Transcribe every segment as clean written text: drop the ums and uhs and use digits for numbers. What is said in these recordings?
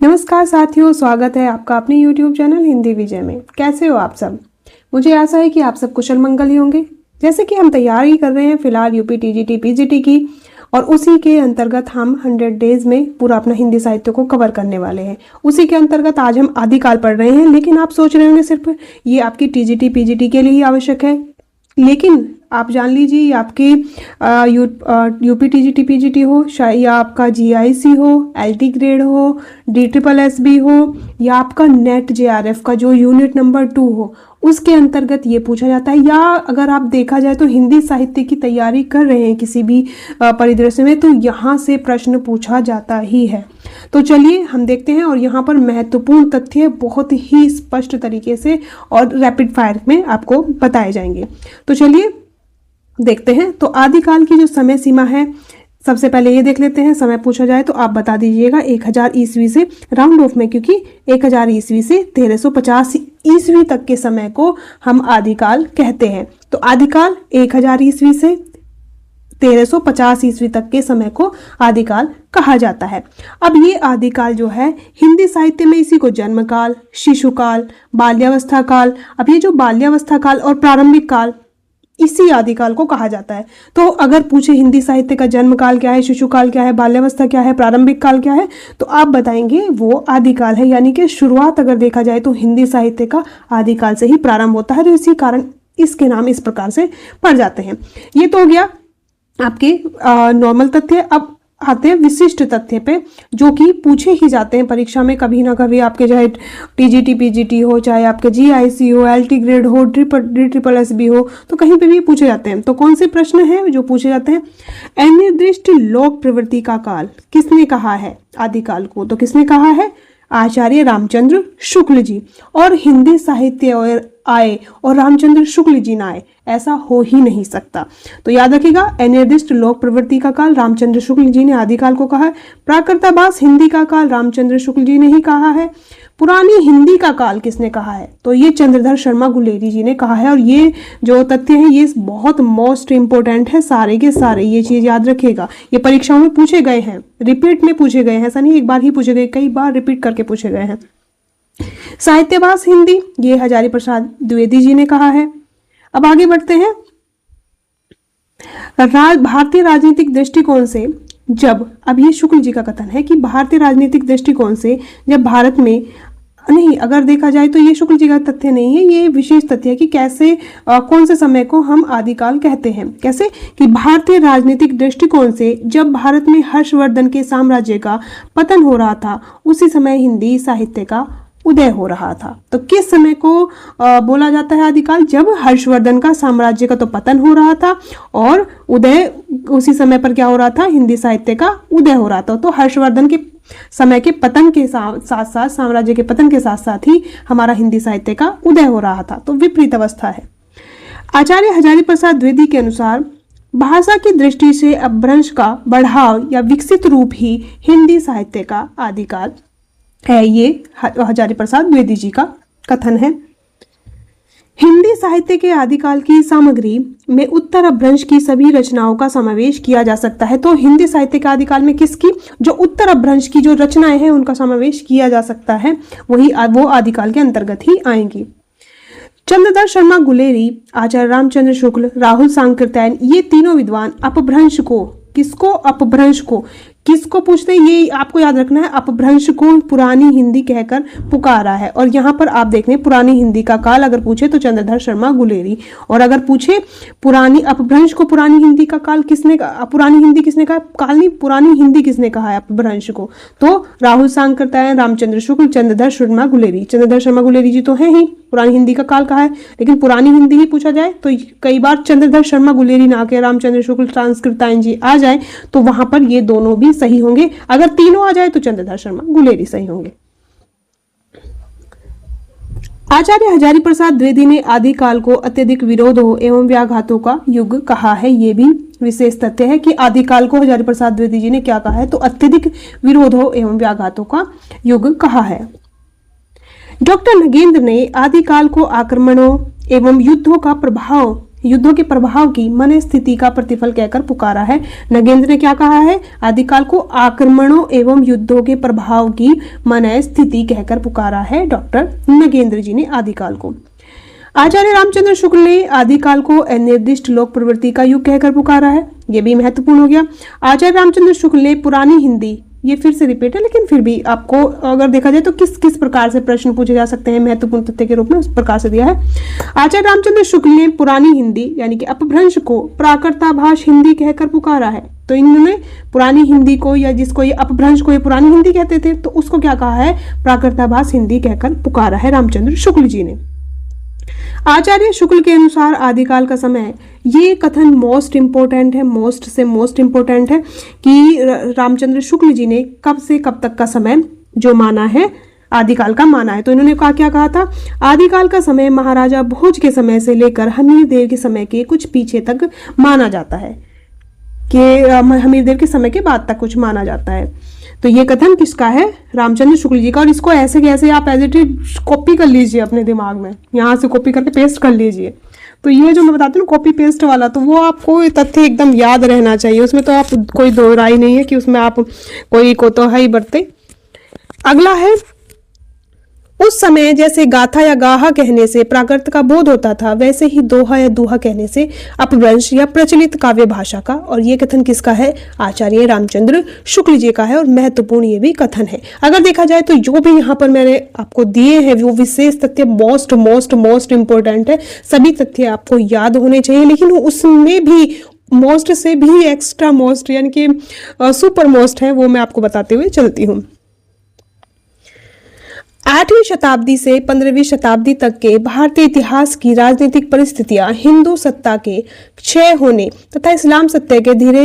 नमस्कार साथियों, स्वागत है आपका अपने YouTube चैनल हिंदी विजय में। कैसे हो आप सब? मुझे आशा है कि आप सब कुशल मंगल ही होंगे। जैसे कि हम तैयारी कर रहे हैं फिलहाल यूपी टीजीटी पीजीटी की, और उसी के अंतर्गत हम 100 डेज में पूरा अपना हिंदी साहित्य को कवर करने वाले हैं। उसी के अंतर्गत आज हम आदिकाल पढ़ रहे हैं। लेकिन आप सोच रहे होंगे सिर्फ ये आपकी टीजीटी पीजीटी के लिए ही आवश्यक है, लेकिन आप जान लीजिए आपकी यूपी टीजीटी पीजीटी हो, या आपका जीआईसी हो, एलटी ग्रेड हो, DSSB हो, या आपका नेट जेआरएफ का जो यूनिट नंबर 2 हो, उसके अंतर्गत ये पूछा जाता है। या अगर आप देखा जाए तो हिंदी साहित्य की तैयारी कर रहे हैं किसी भी परिदृश्य में, तो यहाँ से प्रश्न पूछा जाता ही है। तो चलिए हम देखते हैं, और यहाँ पर महत्वपूर्ण तथ्य बहुत ही स्पष्ट तरीके से और रैपिड फायर में आपको बताए जाएंगे। तो चलिए देखते हैं। तो आदिकाल की जो समय सीमा है, सबसे पहले ये देख लेते हैं। समय पूछा जाए तो आप बता दीजिएगा 1000 ईस्वी से, राउंड ऑफ में, क्योंकि 1000 ईस्वी से 1350 ईस्वी तक के समय को हम आदिकाल कहते हैं। तो आदिकाल 1000 ईस्वी से 1350 ईस्वी तक के समय को आदिकाल कहा जाता है। अब ये आदिकाल जो है हिंदी साहित्य में इसी को जन्मकाल, शिशुकाल, बाल्यावस्था काल, अब ये जो बाल्यावस्था काल और प्रारंभिक काल, इसी आदिकाल को कहा जाता है। तो अगर पूछे हिंदी साहित्य का जन्मकाल क्या है, शिशुकाल क्या है, बाल्यावस्था क्या है, प्रारंभिक काल क्या है, तो आप बताएंगे वो आदिकाल है। यानी कि शुरुआत अगर देखा जाए तो हिंदी साहित्य का आदिकाल से ही प्रारंभ होता है, तो इसी कारण इसके नाम इस प्रकार से पड़ जाते हैं। ये तो हो गया आपके नॉर्मल तथ्य। अब आते हैं विशिष्ट तथ्य पे, जो कि पूछे ही जाते हैं परीक्षा में कभी ना कभी। आपके चाहे टीजीटी पीजीटी हो, चाहे आपके जीआईसी हो, एलटी ग्रेड हो, DSSB हो, तो कहीं पे भी पूछे जाते हैं। तो कौन से प्रश्न हैं जो पूछे जाते हैं? अनिर्दिष्ट लोक प्रवृत्ति का काल किसने कहा है आदिकाल को? तो किसने कहा है? आचार्य रामचंद्र शुक्ल जी। और हिंदी साहित्य आए और रामचंद्र शुक्ल जी ना आए, ऐसा हो ही नहीं सकता। तो याद रखिएगा, अनिर्दिष्ट लोक प्रवृत्ति का काल रामचंद्र शुक्ल जी ने आदिकाल को कहा है। प्राकृताभास हिंदी का काल रामचंद्र शुक्ल जी ने ही कहा है। पुरानी हिंदी का काल किसने कहा है? तो ये चंद्रधर शर्मा गुलेरी जी ने कहा है। और ये जो तथ्य है ये बहुत मोस्ट इंपोर्टेंट है, सारे के सारे ये चीज याद रखिएगा। ये परीक्षाओं में पूछे गए हैं, रिपीट में पूछे गए हैं, ऐसा नहीं एक बार ही पूछे गए, कई बार रिपीट करके पूछे गए हैं। साहित्यभास हिंदी, ये हजारी प्रसाद द्विवेदी जी ने कहा है। अब आगे बढ़ते हैं। भारतीय राजनीतिक दृष्टिकोण से जब, अब ये शुक्ल जी का कथन है कि भारतीय राजनीतिक दृष्टिकोण से जब भारत में, नहीं अगर देखा जाए तो ये शुक्ल जी का तथ्य नहीं है, ये विशेष तथ्य है कि कैसे कौन से समय को हम आदिकाल कहते हैं। कैसे कि भारतीय राजनीतिक दृष्टिकोण से जब भारत में हर्षवर्धन के साम्राज्य का पतन हो रहा था, उसी समय हिंदी साहित्य का उदय हो रहा था। तो किस समय को बोला जाता है आदिकाल? जब हर्षवर्धन का साम्राज्य का तो पतन हो रहा था और उदय, उसी समय पर क्या हो रहा था? हिंदी साहित्य का उदय हो रहा था। तो हर्षवर्धन के समय के पतन के साथ साथ, साम्राज्य के पतन के साथ साथ ही हमारा हिंदी साहित्य का उदय हो रहा था। तो विपरीत अवस्था है। आचार्य हजारी प्रसाद द्विवेदी के अनुसार भाषा की दृष्टि से अपभ्रंश का बढ़ाव या विकसित रूप ही हिंदी साहित्य का आदिकाल है। ये हजारी प्रसाद द्विवेदी जी का कथन है। हिंदी साहित्य के आदिकाल की सामग्री में उत्तर अपभ्रंश की सभी रचनाओं का समावेश किया जा सकता है। तो हिंदी साहित्य के आदिकाल में किसकी, जो उत्तर अपभ्रंश की जो रचनाएं हैं उनका समावेश किया जा सकता है, वो आदिकाल के अंतर्गत ही आएंगी। चंद्रधर शर्मा गुलेरी, आचार्य रामचंद्र शुक्ल, राहुल सांकृत्यायन, ये तीनों विद्वान अपभ्रंश को, अपभ्रंश को किसको पूछते हैं? ये आपको याद रखना है, अपभ्रंश को पुरानी हिंदी कहकर पुकारा है। और यहाँ पर आप देख लें, पुरानी हिंदी का काल अगर पूछे तो चंद्रधर शर्मा गुलेरी, और अगर पूछे पुरानी अपभ्रंश को पुरानी हिंदी का काल किसने, पुरानी हिंदी किसने कहा, काल नहीं, पुरानी हिंदी किसने कहा है अपभ्रंश को? तो राहुल सांकृत्यायन, रामचंद्र शुक्ल, चंद्रधर शर्मा गुलेरी। चंद्रधर शर्मा गुलेरी जी तो है ही, पुरानी हिंदी का काल कहा है, लेकिन पुरानी हिंदी ही पूछा जाए तो कई बार चंद्रधर शर्मा गुलेरी ना के रामचंद्र शुक्ल, सांकृत्यायन जी आ जाए तो वहां पर ये दोनों भी सही होंगे। अगर तीनों आ जाए तो चंद्रधर शर्मा गुलेरी सही होंगे। आचार्य हजारी प्रसाद द्विवेदी ने आदिकाल को अत्यधिक विरोधों एवं व्याघातों का युग कहा है। ये भी विशेष तथ्य है कि आदिकाल को हजारी प्रसाद द्विवेदी जी ने क्या कहा है? तो अत्यधिक विरोधों एवं व्याघातों का युग कहा है। डॉक्टर नगेंद्र ने आदिकाल को आक्रमणों एवं युद्धों का प्रभाव युद्धों के प्रभाव की मन स्थिति का प्रतिफल कहकर पुकारा है। नगेंद्र ने क्या कहा है? आदिकाल को आक्रमणों एवं युद्धों के प्रभाव की मन स्थिति कहकर पुकारा है डॉक्टर नगेंद्र जी ने आदिकाल को। आचार्य रामचंद्र शुक्ल ने आदिकाल को अनिर्दिष्ट लोक प्रवृत्ति का युग कहकर पुकारा है। यह भी महत्वपूर्ण हो गया। आचार्य रामचंद्र शुक्ल ने पुरानी हिंदी, ये फिर से रिपीट है लेकिन फिर भी आपको अगर देखा जाए तो किस किस प्रकार से प्रश्न पूछे जा सकते हैं महत्वपूर्ण तथ्य के रूप में, उस प्रकार से दिया है। आचार्य रामचंद्र शुक्ल ने पुरानी हिंदी यानी कि अपभ्रंश को प्राकृताभाष हिंदी कहकर पुकारा है। तो इन्होंने पुरानी हिंदी को, या जिसको ये अपभ्रंश को ये पुरानी हिंदी कहते थे, तो उसको क्या कहा है? प्राकृताभाष हिंदी कहकर पुकारा है रामचंद्र शुक्ल जी ने। आचार्य शुक्ल के अनुसार आदिकाल का समय, ये कथन मोस्ट इंपोर्टेंट है, मोस्ट से मोस्ट इंपोर्टेंट है कि रामचंद्र शुक्ल जी ने कब से कब तक का समय जो माना है आदिकाल का माना है। तो इन्होंने क्या कहा था? आदिकाल का समय महाराजा भोज के समय से लेकर हमीरदेव के समय के कुछ पीछे तक माना जाता है, कि हमीरदेव के समय के बाद तक कुछ माना जाता है। तो ये कथन किसका है? रामचंद्र शुक्ल जी का। और इसको ऐसे कैसे आप एज इट इज कॉपी कर लीजिए अपने दिमाग में, यहाँ से कॉपी करके पेस्ट कर लीजिए। तो ये जो मैं बताती हूँ कॉपी पेस्ट वाला, तो वो आपको तथ्य एकदम याद रहना चाहिए, उसमें तो आप कोई दो राय नहीं है कि उसमें आप कोई कोताही बरते। अगला है, उस समय जैसे गाथा या गाहा कहने से प्राकृत का बोध होता था, वैसे ही दोहा या दूहा कहने से अपभ्रंश या प्रचलित काव्य भाषा का। और ये कथन किसका है? आचार्य रामचंद्र शुक्ल जी का है, और महत्वपूर्ण ये भी कथन है। अगर देखा जाए तो जो भी यहाँ पर मैंने आपको दिए हैं वो विशेष तथ्य मोस्ट मोस्ट मोस्ट इंपोर्टेंट है। सभी तथ्य आपको याद होने चाहिए, लेकिन उसमें भी मोस्ट से भी एक्स्ट्रा मोस्ट यानी कि सुपर मोस्ट है, वो मैं आपको बताते हुए चलती हूँ। 8वीं शताब्दी से 15वीं शताब्दी तक के भारतीय इतिहास की राजनीतिक परिस्थितियां हिंदू सत्ता के क्षय होने तथा इस्लाम सत्ता के धीरे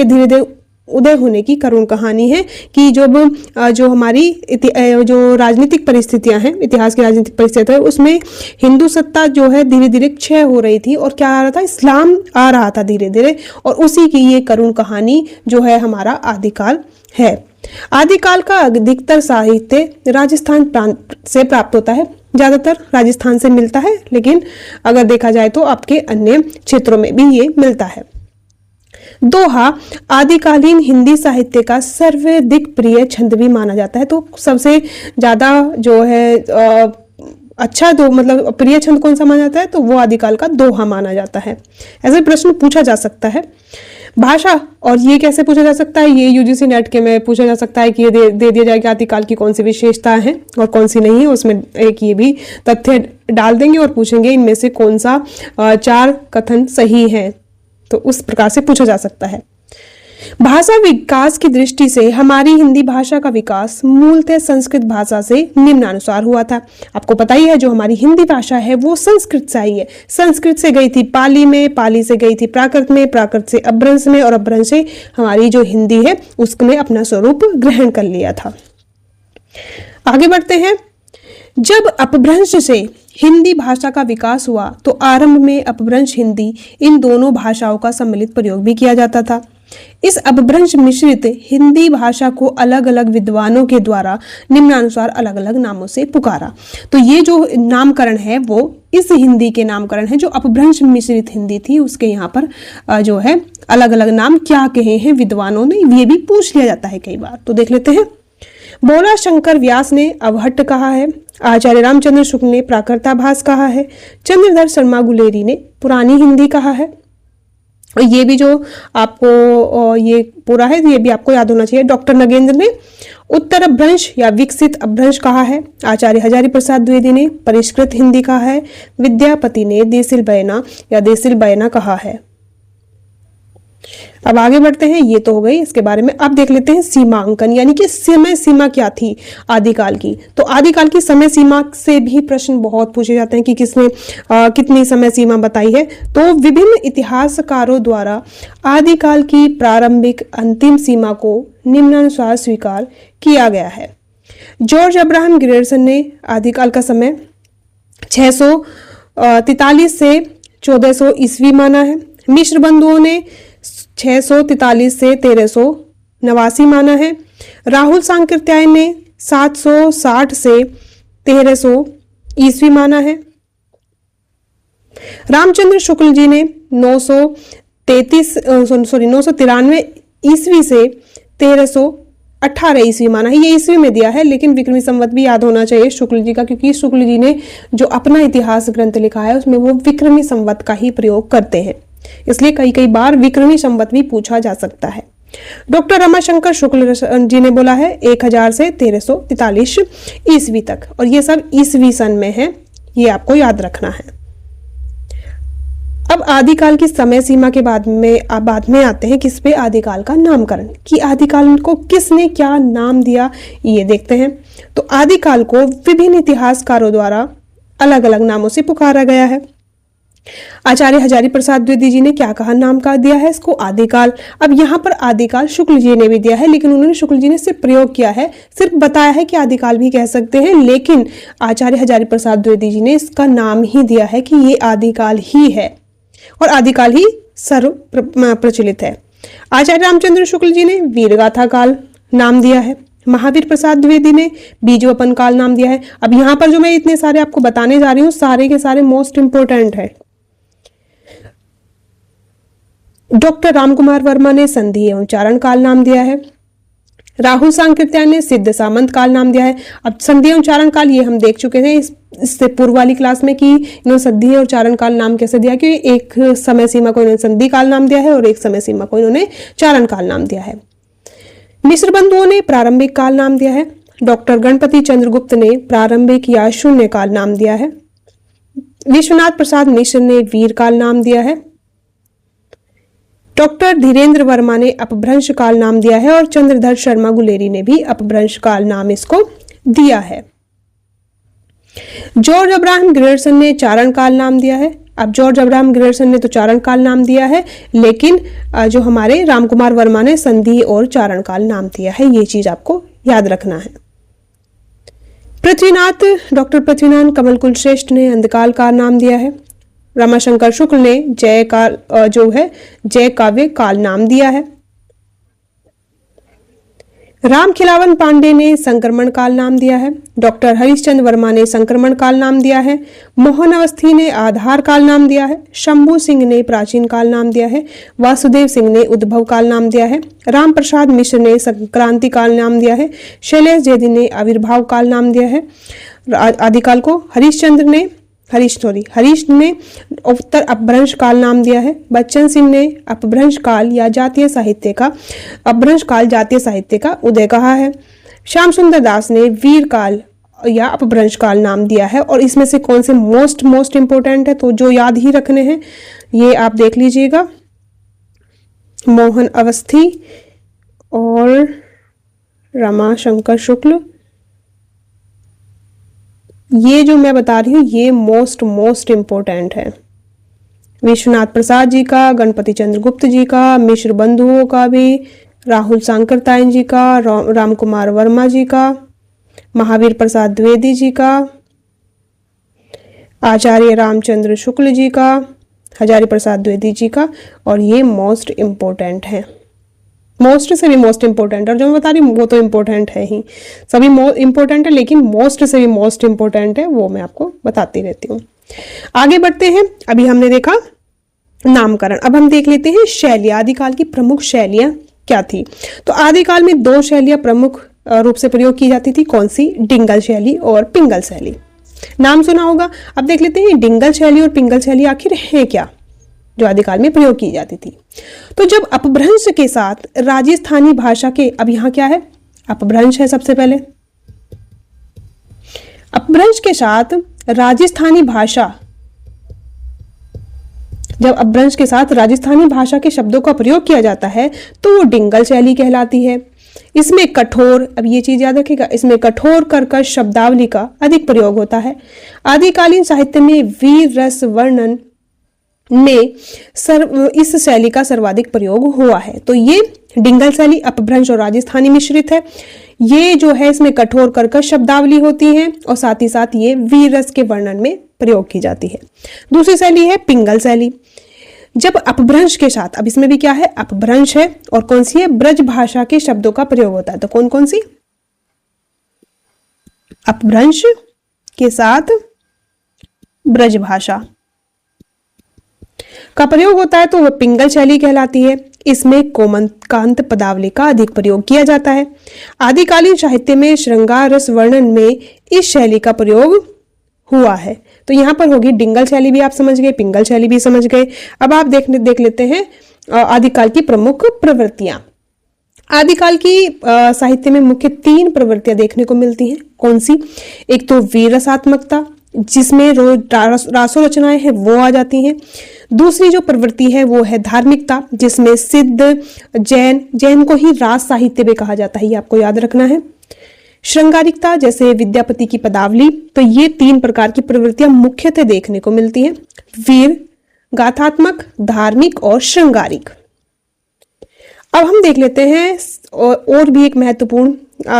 धीरे उदय होने की करुण कहानी है। कि जो हमारी जो राजनीतिक परिस्थितियां हैं, इतिहास की राजनीतिक परिस्थितियां, उसमें हिंदू सत्ता जो है धीरे धीरे क्षय हो रही थी, और क्या आ रहा था? इस्लाम आ रहा था धीरे धीरे, और उसी की ये करुण कहानी जो है हमारा आदिकाल है। आदिकाल का अधिकतर साहित्य राजस्थान प्रांत से प्राप्त होता है, ज्यादातर राजस्थान से मिलता है, लेकिन अगर देखा जाए तो आपके अन्य क्षेत्रों में भी ये मिलता है। दोहा आदिकालीन हिंदी साहित्य का सर्वाधिक प्रिय छंद भी माना जाता है। तो सबसे ज्यादा जो है अच्छा मतलब प्रिय छंद कौन सा माना जाता है? तो वो आदिकाल का दोहा माना जाता है। ऐसे प्रश्न पूछा जा सकता है। भाषा, और ये कैसे पूछा जा सकता है? ये यूजीसी नेट के में पूछा जा सकता है कि ये दे दिया जाए कि आदिकाल की कौन सी विशेषताएं हैं और कौन सी नहीं है। उसमें एक ये भी तथ्य डाल देंगे और पूछेंगे इनमें से कौन सा 4 कथन सही है। तो उस प्रकार से पूछा जा सकता है। भाषा विकास की दृष्टि से हमारी हिंदी भाषा का विकास मूलतः संस्कृत भाषा से निम्नानुसार हुआ था। आपको पता ही है जो हमारी हिंदी भाषा है वो संस्कृत से आई है। संस्कृत से गई थी पाली में, पाली से गई थी प्राकृत में, प्राकृत से अपभ्रंश में, और अपभ्रंश से हमारी जो हिंदी है उसने अपना स्वरूप ग्रहण कर लिया था। आगे बढ़ते हैं। जब अपभ्रंश से हिंदी भाषा का विकास हुआ तो आरंभ में अपभ्रंश हिंदी इन दोनों भाषाओं का सम्मिलित प्रयोग भी किया जाता था। इस अपभ्रंश मिश्रित हिंदी भाषा को अलग अलग विद्वानों के द्वारा निम्नानुसार अलग अलग नामों से पुकारा। तो ये जो नामकरण है वो इस हिंदी के नामकरण है। जो अपभ्रंश मिश्रित हिंदी थी उसके यहाँ पर जो है अलग अलग नाम क्या कहे हैं विद्वानों ने, ये भी पूछ लिया जाता है कई बार। तो देख लेते हैं। बोला शंकर व्यास ने अवहट्ट कहा है, आचार्य रामचंद्र शुक्ल ने प्राकृताभास कहा है, चंद्रधर शर्मा गुलेरी ने पुरानी हिंदी कहा है। ये भी जो आपको ये पूरा है ये भी आपको याद होना चाहिए। डॉक्टर नगेंद्र ने उत्तर अपभ्रंश या विकसित अपभ्रंश कहा है। आचार्य हजारी प्रसाद द्विवेदी ने परिष्कृत हिंदी कहा है। विद्यापति ने देसिल बयना या देसिल बयना कहा है। अब आगे बढ़ते हैं। ये तो हो गई इसके बारे में। अब देख लेते हैं सीमांकन, यानी कि समय सीमा क्या थी आदिकाल की। तो आदिकाल की समय सीमा से भी प्रश्न बहुत पूछे जाते हैं कि किसने कितनी समय सीमा बताई है। तो विभिन्न इतिहासकारों द्वारा आदिकाल की प्रारंभिक अंतिम सीमा को निम्नानुसार स्वीकार किया गया है। जॉर्ज अब्राहम ग्रियर्सन ने आदिकाल का समय 643 से 1400 ईस्वी माना है। मिश्र बंधुओं ने 643 से 1389 माना है। राहुल सांकृत्याय ने 760 से 1300 ईस्वी माना है। रामचंद्र शुक्ल जी ने 993 ईस्वी से 1318 ईस्वी माना है। ये ईस्वी में दिया है, लेकिन विक्रमी संवत भी याद होना चाहिए शुक्ल जी का, क्योंकि शुक्ल जी ने जो अपना इतिहास ग्रंथ लिखा है उसमें वो विक्रमी संवत का ही प्रयोग करते हैं, इसलिए कई कई बार विक्रमी संवत भी पूछा जा सकता है। डॉक्टर रमाशंकर शुक्ल जी ने बोला है 1000 से 1343 ईस्वी तक, और ये सब ईस्वी सन में है, ये आपको याद रखना है। अब आदिकाल की समय सीमा के बाद में आते हैं किस पे, आदिकाल का नामकरण, कि आदिकाल को किसने क्या नाम दिया ये देखते हैं। तो आदिकाल को विभिन्न इतिहासकारों द्वारा अलग अलग नामों से पुकारा गया है। आचार्य हजारी प्रसाद द्विवेदी जी ने क्या कहा, नाम का दिया है इसको आदिकाल। अब यहाँ पर आदिकाल शुक्ल जी ने भी दिया है, लेकिन उन्होंने शुक्ल जी ने सिर्फ प्रयोग किया है, सिर्फ बताया है कि आदिकाल भी कह सकते हैं, लेकिन आचार्य हजारी प्रसाद द्विवेदी जी ने इसका नाम ही दिया है कि ये आदिकाल ही है और आदिकाल ही सर्व प्रचलित है। आचार्य रामचंद्र शुक्ल जी ने वीरगाथा काल नाम दिया है। महावीर प्रसाद द्विवेदी ने बीजवपन काल नाम दिया है। अब यहाँ पर जो मैं इतने सारे आपको बताने जा रही हूँ, सारे के सारे मोस्ट इंपोर्टेंट है। डॉक्टर रामकुमार वर्मा ने संधि एवं चारण काल नाम दिया है। राहुल सांकृत्यायन ने सिद्ध सामंत काल नाम दिया है। अब संधि एवं चारण काल ये हम देख चुके थे इससे पूर्व वाली क्लास में कि इन्होंने संधि और चारण काल नाम कैसे दिया, कि एक समय सीमा को इन्होंने संधि काल नाम दिया है और एक समय सीमा को इन्होंने चारण काल नाम दिया है। मिश्र बंधुओं ने प्रारंभिक काल नाम दिया है। डॉक्टर गणपति चंद्रगुप्त ने प्रारंभिक या शून्य काल नाम दिया है। विश्वनाथ प्रसाद मिश्र ने वीर काल नाम दिया है। डॉक्टर धीरेन्द्र वर्मा ने अपभ्रंश काल नाम दिया है और चंद्रधर शर्मा गुलेरी ने भी अपभ्रंश काल नाम इसको दिया है। जॉर्ज अब्राहम ग्रियर्सन ने चारण काल नाम दिया है। अब जॉर्ज अब्राहम ग्रियर्सन ने तो चारण काल नाम दिया है, लेकिन जो हमारे रामकुमार वर्मा ने संधि और चारण काल नाम दिया है, ये चीज आपको याद रखना है। डॉक्टर पृथ्वीनाथ कमल कुल श्रेष्ठ ने अंधकाल का नाम दिया है। रमाशंकर शुक्ल ने जय काव्य काल नाम दिया है। राम खिलावन पांडे ने संक्रमण काल नाम दिया है। डॉक्टर हरिश्चंद्र वर्मा ने संक्रमण काल नाम दिया है। मोहन अवस्थी ने आधार काल नाम दिया है। शंभू सिंह ने प्राचीन काल नाम दिया है। वासुदेव सिंह ने उद्भव काल नाम दिया है। राम प्रसाद मिश्र ने संक्रांति काल नाम दिया है। शैलेश जैदी ने आविर्भाव काल नाम दिया है। आदिकाल को हरीश ने उत्तर अपभ्रंश काल नाम दिया है। बच्चन सिंह ने अपभ्रंश काल या जातीय साहित्य का उदय कहा है। श्याम सुंदर दास ने वीर काल या अपभ्रंश काल नाम दिया है। और इसमें से कौन से मोस्ट इंपोर्टेंट है, तो जो याद ही रखने हैं ये आप देख लीजिएगा, मोहन अवस्थी और रमाशंकर शुक्ल, ये जो मैं बता रही हूँ ये मोस्ट इंपोर्टेंट है। विश्वनाथ प्रसाद जी का, गणपति चंद्रगुप्त जी का, मिश्र बंधुओं का भी, राहुल सांकृत्यायन जी का, रामकुमार वर्मा जी का, महावीर प्रसाद द्विवेदी जी का, आचार्य रामचंद्र शुक्ल जी का, हजारी प्रसाद द्विवेदी जी का, और ये मोस्ट इंपोर्टेंट है। मोस्ट से भी मोस्ट इंपोर्टेंट, और जो मैं बता रही हूँ वो तो इंपोर्टेंट है ही, सभी इंपोर्टेंट है, लेकिन मोस्ट से भी मोस्ट इंपोर्टेंट है, वो मैं आपको बताती रहती हूँ। आगे बढ़ते हैं। अभी हमने देखा नामकरण, अब हम देख लेते हैं शैलियाँ। आदिकाल की प्रमुख शैलियाँ क्या थी। तो आदिकाल में दो शैलियाँ प्रमुख रूप से प्रयोग की जाती थी, कौन सी, डिंगल शैली और पिंगल शैली। नाम सुना होगा। अब देख लेते हैं डिंगल शैली और पिंगल शैली आखिर है क्या, जो आदिकाल में प्रयोग की जाती थी। तो जब अपभ्रंश के साथ राजस्थानी भाषा के, अब यहां क्या है, अपभ्रंश है सबसे पहले, अपभ्रंश के साथ राजस्थानी भाषा, जब अपभ्रंश के साथ राजस्थानी भाषा के शब्दों का प्रयोग किया जाता है तो वो डिंगल शैली कहलाती है। इसमें कठोर, अब ये चीज याद रखिएगा, इसमें कठोर कर्कश शब्दावली का अधिक प्रयोग होता है। आदिकालीन साहित्य में वीर रस वर्णन में इस शैली का सर्वाधिक प्रयोग हुआ है। तो ये डिंगल शैली अपभ्रंश और राजस्थानी मिश्रित है। ये जो है इसमें कठोर कर्कश शब्दावली होती है और साथ ही साथ ये वीर रस के वर्णन में प्रयोग की जाती है। दूसरी शैली है पिंगल शैली, जब अपभ्रंश के साथ, अब इसमें भी क्या है, अपभ्रंश है और कौन सी है, ब्रज भाषा के शब्दों का प्रयोग होता है। तो कौन कौन सी, अपभ्रंश के साथ ब्रज भाषा, का प्रयोग होता है तो वह पिंगल शैली कहलाती है। इसमें कोमलकांत पदावली का अधिक प्रयोग किया जाता है। आदिकालीन साहित्य में श्रृंगार रस वर्णन में इस शैली का प्रयोग हुआ है। तो यहाँ पर होगी डिंगल शैली भी आप समझ गए, पिंगल शैली भी समझ गए। अब आप देख लेते हैं आदिकाल की प्रमुख प्रवृत्तियां। आदिकाल की साहित्य में मुख्य 3 प्रवृत्तियां देखने को मिलती हैं। कौन सी? एक तो वीर रसात्मकता, जिसमें रासो रचनाएं हैं वो आ जाती हैं। दूसरी जो प्रवृत्ति है वो है धार्मिकता, जिसमें सिद्ध, जैन को ही रास साहित्य भी कहा जाता है, ये आपको याद रखना है। श्रृंगारिकता, जैसे विद्यापति की पदावली। तो ये 3 प्रकार की प्रवृत्तियां मुख्यतः देखने को मिलती हैं: वीर, गाथात्मक, धार्मिक और श्रृंगारिक। अब हम देख लेते हैं और भी एक महत्वपूर्ण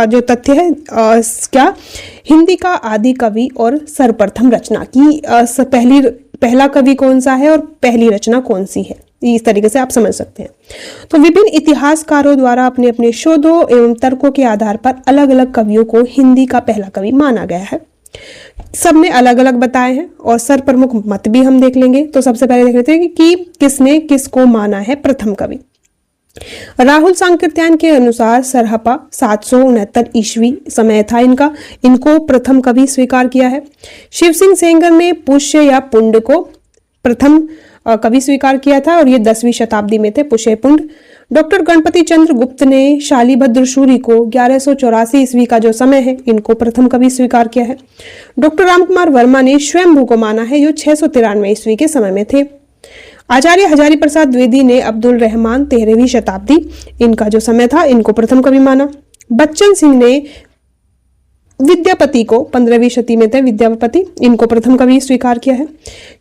जो तथ्य है, क्या हिंदी का आदि कवि और सर्वप्रथम रचना की पहला कवि कौन सा है और पहली रचना कौन सी है, इस तरीके से आप समझ सकते हैं। तो विभिन्न इतिहासकारों द्वारा अपने अपने शोधों एवं तर्कों के आधार पर अलग अलग कवियों को हिंदी का पहला कवि माना गया है। सब ने अलग अलग बताए हैं और सर्वप्रमुख मत भी हम देख लेंगे। तो सबसे पहले देख लेते हैं कि किसने किसको माना है प्रथम कवि। राहुल सांकृत्यायन के अनुसार सरहपा 769 ईस्वी समय था इनको प्रथम कवि स्वीकार किया है। शिव सिंह सेंगर ने पुष्य या पुंड को प्रथम कवि स्वीकार किया था और ये 10वीं शताब्दी में थे, पुष्य पुंड। डॉक्टर गणपति चंद्र गुप्त ने शालीभद्र सूरी को 1184 ईस्वी का जो समय है इनको प्रथम कवि स्वीकार किया है। डॉक्टर रामकुमार वर्मा ने स्वयंभू को माना है, जो 693 ईस्वी के समय में थे। आचार्य हजारी प्रसाद द्विवेदी ने अब्दुल रहमान 13वीं शताब्दी इनका जो समय था इनको प्रथम कवि माना। बच्चन सिंह ने विद्यापति को 15वीं शती में थे, विद्यापति इनको प्रथम कवि स्वीकार किया है।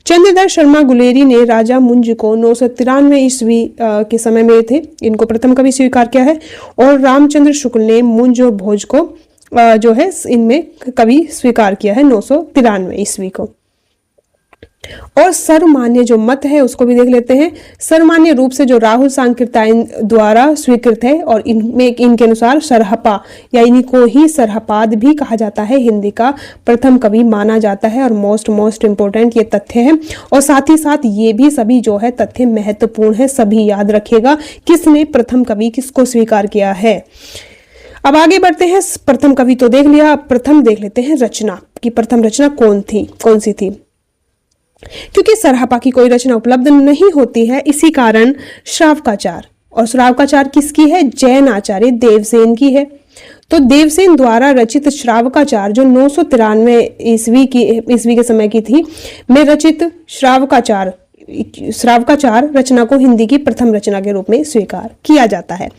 चंद्रधर शर्मा गुलेरी ने राजा मुंज को 993 ईस्वी के समय में थे, इनको प्रथम कवि स्वीकार किया है। और रामचंद्र शुक्ल ने मुंज और भोज को जो है इनमें कवि स्वीकार किया है 993 ईस्वी को। और सर्वमान्य जो मत है उसको भी देख लेते हैं। सर्वमान्य रूप से जो राहुल सांकृत्यायन द्वारा स्वीकृत है और इनके अनुसार सरहपा या इनको ही सरहपाद भी कहा जाता है, हिंदी का प्रथम कवि माना जाता है। और मोस्ट इंपोर्टेंट ये तथ्य है और साथ ही साथ ये भी सभी जो है तथ्य महत्वपूर्ण है, सभी याद रखिएगा किसने प्रथम कवि किसको स्वीकार किया है। अब आगे बढ़ते हैं। प्रथम कवि तो देख लिया, अब प्रथम देख लेते हैं रचना की प्रथम रचना कौन सी थी। क्योंकि सरहपा की कोई रचना उपलब्ध नहीं होती है, इसी कारण श्रावकाचार, और श्रावकाचार किसकी है? जैन आचार्य देवसेन की है। तो देवसेन द्वारा रचित श्रावकाचार जो 993 ईस्वी के समय की थी में रचित श्रावकाचार रचना को हिंदी की प्रथम रचना के रूप में स्वीकार किया जाता है।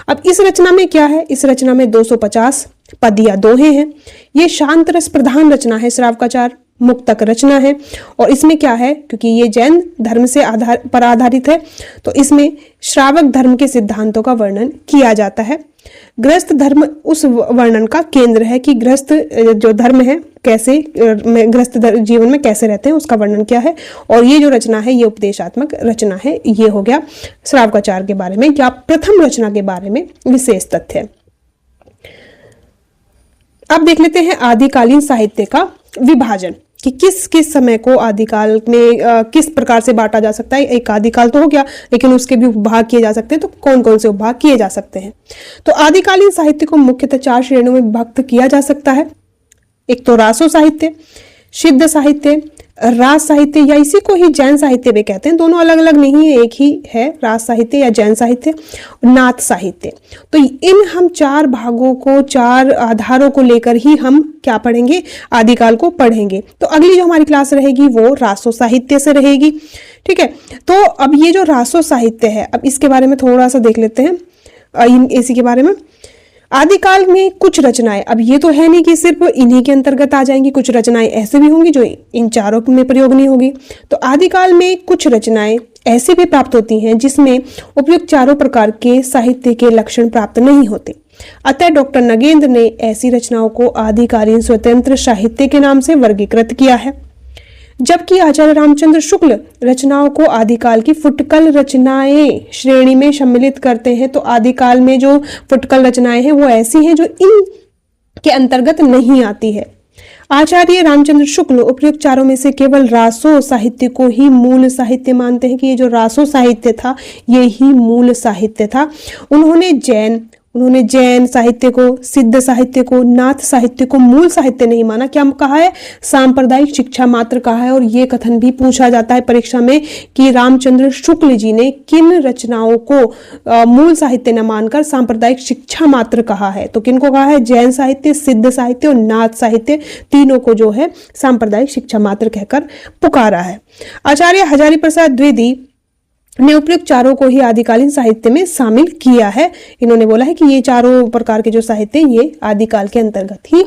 अब इस रचना में क्या है? इस रचना में 250 पद या दोहे हैं। ये शांत रस प्रधान रचना है, श्रावकाचार मुक्तक रचना है। और इसमें क्या है, क्योंकि ये जैन धर्म से पर आधारित है तो इसमें श्रावक धर्म के सिद्धांतों का वर्णन किया जाता है। गृहस्थ धर्म उस वर्णन का केंद्र है कि गृहस्थ जो धर्म है कैसे गृहस्थ जीवन में कैसे रहते हैं उसका वर्णन क्या है। और ये जो रचना है ये उपदेशात्मक रचना है। ये हो गया श्रावकाचार के बारे में या प्रथम रचना के बारे में विशेष तथ्य। अब देख लेते हैं आदिकालीन साहित्य का विभाजन कि किस किस समय को आदिकाल में किस प्रकार से बांटा जा सकता है। एक आदिकाल तो हो गया, लेकिन उसके भी उपभाग किए जा सकते हैं। तो कौन कौन से उपभाग किए जा सकते हैं? तो आदिकालीन साहित्य को मुख्यतः 4 श्रेणियों में विभक्त किया जा सकता है। एक तो रासो साहित्य, सिद्ध साहित्य, रास साहित्य या इसी को ही जैन साहित्य भी कहते हैं। दोनों अलग अलग नहीं है, एक ही है, रास साहित्य या जैन साहित्य, नाथ साहित्य। तो इन हम 4 भागों को 4 आधारों को लेकर ही हम क्या पढ़ेंगे? आदिकाल को पढ़ेंगे। तो अगली जो हमारी क्लास रहेगी वो रासो साहित्य से रहेगी। ठीक है, तो अब ये जो रासो साहित्य है, अब इसके बारे में थोड़ा सा देख लेते हैं इसी के बारे में। आदिकाल में कुछ रचनाएं, अब ये तो है नहीं कि सिर्फ इन्हीं के अंतर्गत आ जाएंगी, कुछ रचनाएं ऐसे भी होंगी जो इन 4 में प्रयोग नहीं होगी। तो आदिकाल में कुछ रचनाएं ऐसे भी प्राप्त होती हैं जिसमें उपयुक्त 4 प्रकार के साहित्य के लक्षण प्राप्त नहीं होते। अतः डॉक्टर नगेंद्र ने ऐसी रचनाओं को आदिकालीन स्वतंत्र साहित्य के नाम से वर्गीकृत किया है, जबकि आचार्य रामचंद्र शुक्ल रचनाओं को आदिकाल की फुटकल रचनाएं श्रेणी में सम्मिलित करते हैं। तो आदिकाल में जो फुटकल रचनाएं हैं वो ऐसी हैं जो इन के अंतर्गत नहीं आती है। आचार्य रामचंद्र शुक्ल उपयुक्त चारों में से केवल रासो साहित्य को ही मूल साहित्य मानते हैं कि ये जो रासो साहित्य था ये ही मूल साहित्य था। उन्होंने जैन साहित्य को, सिद्ध साहित्य को, नाथ साहित्य को मूल साहित्य नहीं माना। क्या कहा है? सांप्रदायिक शिक्षा मात्र कहा है। और ये कथन भी पूछा जाता है परीक्षा में कि रामचंद्र शुक्ल जी ने किन रचनाओं को मूल साहित्य न मानकर सांप्रदायिक शिक्षा मात्र कहा है। तो किनको कहा है? जैन साहित्य, सिद्ध साहित्य और नाथ साहित्य, तीनों को जो है सांप्रदायिक शिक्षा मात्र कहकर पुकारा है। आचार्य हजारी प्रसाद द्विवेदी ने उपयुक्त चारों को ही आदिकालीन साहित्य में शामिल किया है। इन्होंने बोला है कि ये चारों प्रकार के जो साहित्य ये आदिकाल के अंतर्गत ही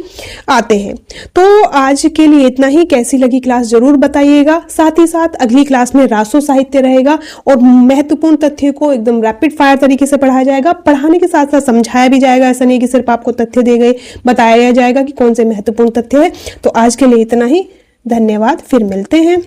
आते हैं। तो आज के लिए इतना ही। कैसी लगी क्लास जरूर बताइएगा। साथ ही साथ अगली क्लास में रासो साहित्य रहेगा और महत्वपूर्ण तथ्य को एकदम रैपिड फायर तरीके से पढ़ाया जाएगा। पढ़ाने के साथ साथ समझाया भी जाएगा। ऐसा नहीं कि सिर्फ आपको तथ्य दे गए, बताया जाएगा कि कौन से महत्वपूर्ण तथ्य है। तो आज के लिए इतना ही। धन्यवाद। फिर मिलते हैं।